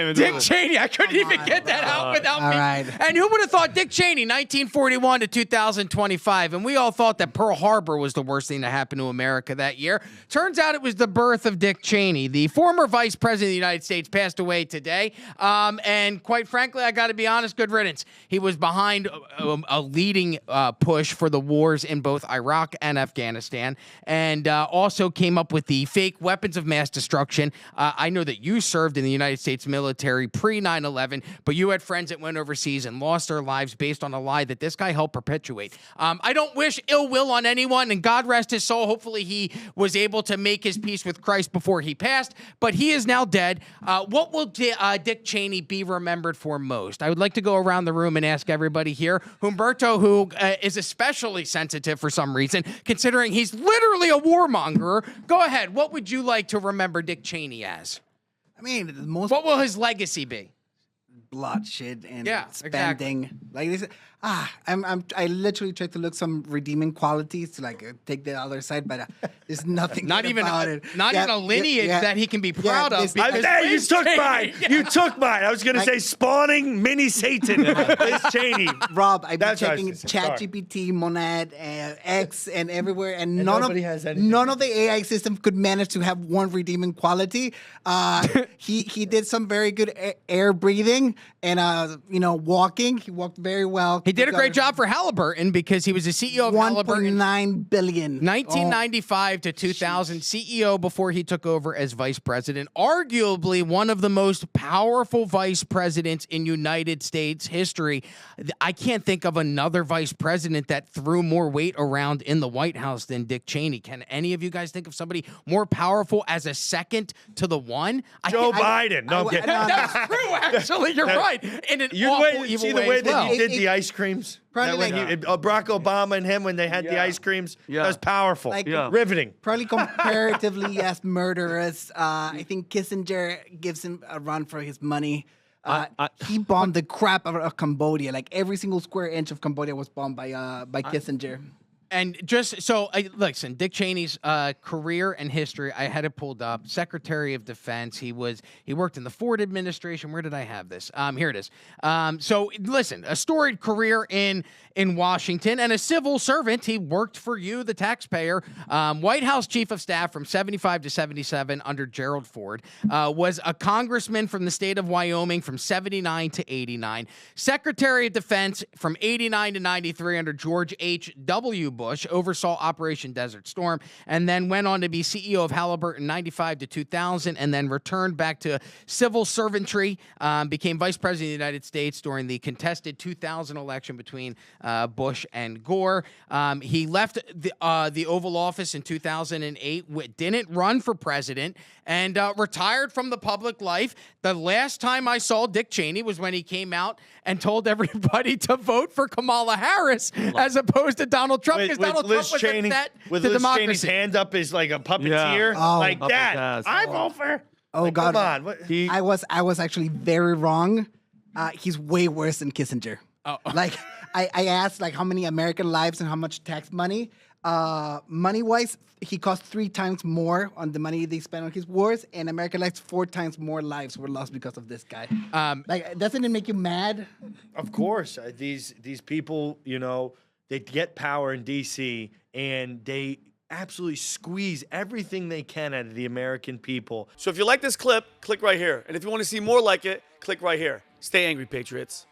even do Dick this. Cheney. I couldn't even get that out without me. right. And who would have thought Dick Cheney, 1941 to 2025, and we all thought that Pearl Harbor was the worst thing to happen to America that year. Turns out it was the birth of Dick Cheney. The former vice president of the United States passed away today. And quite frankly, I got to be honest, good riddance. He was behind a leading push for the wars in both Iraq and Afghanistan, and also came up with the fake weapons of mass destruction. I know that you served in the United States military pre 9/11, but you had friends that went overseas and lost their lives based on a lie that this guy helped perpetuate. I don't wish ill will on anyone, and God rest his soul. Hopefully he was able to make his peace with Christ before he passed, but he is now dead. What will Dick Cheney be remembered for most? I would like to go around the room and ask everybody here. Humberto, who is especially sensitive for some reason, considering he's literally a warmonger. Go ahead. What would you like to remember Dick Cheney as? I mean, the most What will his legacy be? bloodshed and exactly. spending. Like this, I literally tried to look some redeeming qualities to like take the other side, but there's nothing. Not good even about it. not even a lineage that he can be proud of. because Hey, you Liz took Cheney- mine. You took mine. I was going to say spawning mini Satan. Liz Cheney. Rob, I've been That's what I checking was gonna say. ChatGPT, Monad, X, and everywhere, and none nobody has anything. none of the AI systems could manage to have one redeeming quality. He did some very good air breathing and walking. He walked very well. He did a great job for Halliburton because he was the CEO of Halliburton. 1.9 billion. 1995 to 2000, CEO before he took over as vice president. Arguably one of the most powerful vice presidents in United States history. I can't think of another vice president that threw more weight around in the White House than Dick Cheney. Can any of you guys think of somebody more powerful as a second to the one? Joe Biden. No, I'm kidding. That's true, actually. You're right. In an You awful, see evil the way way as that well. he did the ice creams? Probably That when like- Barack Obama and him, when they had the ice creams? Yeah. That was powerful. Like- Yeah. Riveting. Probably comparatively as murderous. I think Kissinger gives him a run for his money. He bombed the crap out of Cambodia. Like every single square inch of Cambodia was bombed by Kissinger. And just so, listen, Dick Cheney's career and history, I had it pulled up. Secretary of Defense. He worked in the Ford administration. Where did I have this? Here it is. So listen, a storied career in Washington and a civil servant. He worked for you, the taxpayer. White House Chief of Staff from 75 to 77 under Gerald Ford. Was a congressman from the state of Wyoming from 79 to 89. Secretary of Defense from 89 to 93 under George H.W. Bush, oversaw Operation Desert Storm, and then went on to be CEO of Halliburton 95 to 2000, and then returned back to civil servantry, became Vice President of the United States during the contested 2000 election between Bush and Gore. He left the Oval Office in 2008, didn't run for president, and retired from the public life. The last time I saw Dick Cheney was when he came out and told everybody to vote for Kamala Harris as opposed to Donald Trump, because Donald Trump was a threat to Liz Cheney's democracy. hand up is like a puppeteer. Yeah. Oh. Like Up that. his ass. I vote for. Oh, Like, God. Come on. What? I was actually very wrong. He's way worse than Kissinger. Oh. Like I asked like how many American lives and how much tax money. Money wise, he cost 3 times more on the money they spent on his wars, and American lives 4 times more lives were lost because of this guy. Like, doesn't it make you mad? Of course. These people, they get power in D.C. and they absolutely squeeze everything they can out of the American people. So if you like this clip, click right here. And if you want to see more like it, click right here. Stay angry, Patriots.